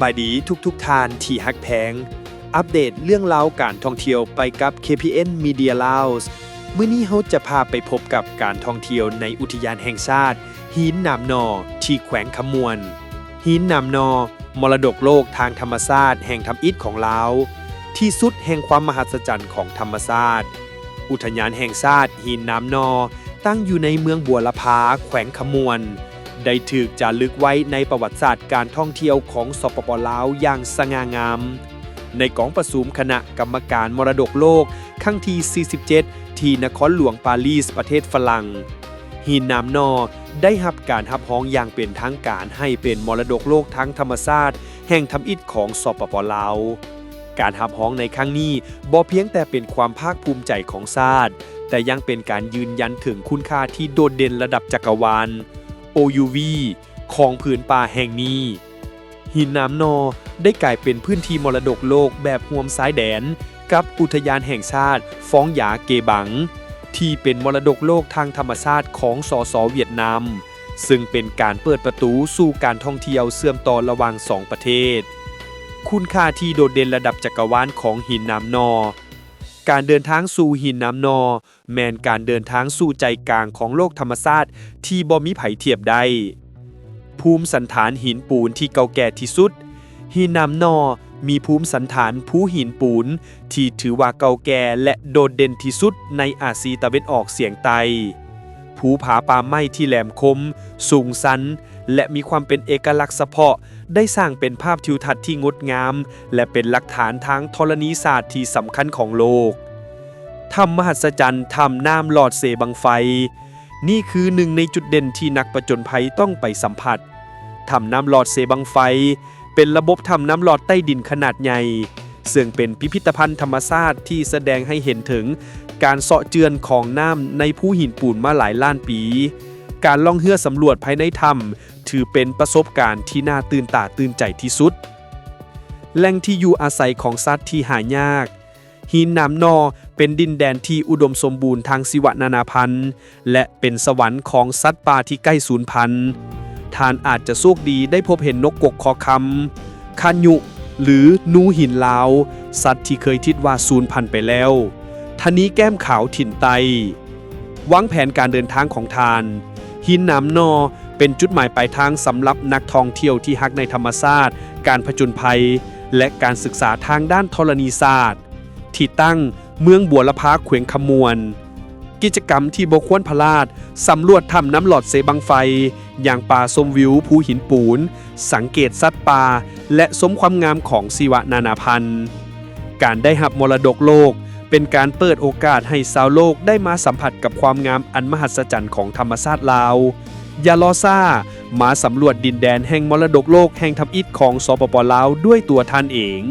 บายดีทุกท่านที่ฮักแพงอัปเดตเรื่องราวการท่องเที่ยวไปกับ KPN Media Lounge มื้อนี้เราจะพาไปพบกับการท่องเที่ยวในอุทยานแห่งชาติหินน้ำนอที่แขวงคำมวนหินน้ำนอมรดกโลกทางธรรมชาติแห่งทำอิฐของลาวที่สุดแห่งความมหัศจรรย์ของธรรมชาติอุทยานแห่งชาติหินน้ำนอตั้งอยู่ในเมืองบัวละพาแขวงคำมวนได้ถูกจารึกไว้ในประวัติศาสตร์การท่องเที่ยวของสปป.ลาวอย่างสง่างามในกองประชุมคณะกรรมการมรดกโลกครั้งที่ 47 ที่นครหลวงปารีสประเทศฝรั่งหินน้ำนอได้รับการรับรองอย่างเป็นทางการให้เป็นมรดกโลกทั้งธรรมชาติแห่งทำอิฐของสปป.ลาวการรับรองในครั้งนี้บ่เพียงแต่เป็นความภาคภูมิใจของชาติแต่ยังเป็นการยืนยันถึงคุณค่าที่โดดเด่นระดับจักรวาลOUV ของผืนป่าแห่งนี้หินน้ำนอได้กลายเป็นพื้นที่มรดกโลกแบบห่วมซ้ายแดนกับอุทยานแห่งชาติฟ้องหยาเกบังที่เป็นมรดกโลกทางธรรมชาติของสส.เวียดนามซึ่งเป็นการเปิดประตูสู่การท่องเที่ยวเชื่อมต่อระหว่างสองประเทศคุณค่าที่โดดเด่นระดับจักรวาลของหินน้ำนอการเดินทางสู่หินน้ำนอแม่นการเดินทางสู่ใจกลางของโลกธรรมชาติที่บ่มีไผเทียบได้ภูมิสันฐานหินปูนที่เก่าแก่ที่สุดหินน้ำนอมีภูมิสันฐานภูหินปูนที่ถือว่าเก่าแก่และโดดเด่นที่สุดในอาซีตะวันออกเฉียงใต้ภูผาป่าไม้ที่แหลมคมสูงชันและมีความเป็นเอกลักษณ์เฉพาะได้สร้างเป็นภาพทิวทัศน์ที่งดงามและเป็นหลักฐานทางธรณีศาสตร์ที่สำคัญของโลกถ้ำมหัศจรรย์ถ้ำน้ำหลอดเสบังไฟนี่คือหนึ่งในจุดเด่นที่นักผจญภัยต้องไปสัมผัสถ้ำน้ำหลอดเสบังไฟเป็นระบบถ้ำน้ำหลอดใต้ดินขนาดใหญ่ซึ่งเป็นพิพิธภัณฑ์ธรรมชาติที่แสดงให้เห็นถึงการเสาะเจือนของน้ำในภูหินปูนมาหลายล้านปีการล่องเรือสำรวจภายในถ้ำถือเป็นประสบการณ์ที่น่าตื่นตาตื่นใจที่สุดแหล่งที่อยู่อาศัยของสัตว์ที่หายากหินน้ำนอเป็นดินแดนที่อุดมสมบูรณ์ทางชีวนานาพันธุ์และเป็นสวรรค์ของสัตว์ป่าที่ใกล้สูญพันธุ์ท่านอาจจะโชคดีได้พบเห็นนกกกคอคำคายุหรือนูหินลาวสัตว์ที่เคยคิดว่าสูญพันธุ์ไปแล้วทนี้แก้มขาวถิ่นไตวางแผนการเดินทางของท่านหินน้ำนอเป็นจุดหมายปลายทางสำหรับนักท่องเที่ยวที่ฮักในธรรมชาติการผจญภัยและการศึกษาทางด้านธรณีศาสตร์ที่ตั้งเมืองบัวละพาแขวงคำมวนกิจกรรมที่บ่ควรพลาดสำรวจถ้ำน้ำหลอดเสบังไฟอย่างป่าชมวิวภูหินปูนสังเกตสัตว์ป่าและชมความงามของชีวนานาพันธุ์การได้รับมรดกโลกเป็นการเปิดโอกาสให้ชาวโลกได้มาสัมผัสกับความงามอันมหัศจรรย์ของธรรมชาติลาวอย่ารอซ่ามาสำรวจดินแดนแห่งมรดกโลกแห่งทำอิฐของสปป.ลาวด้วยตัวท่านเอง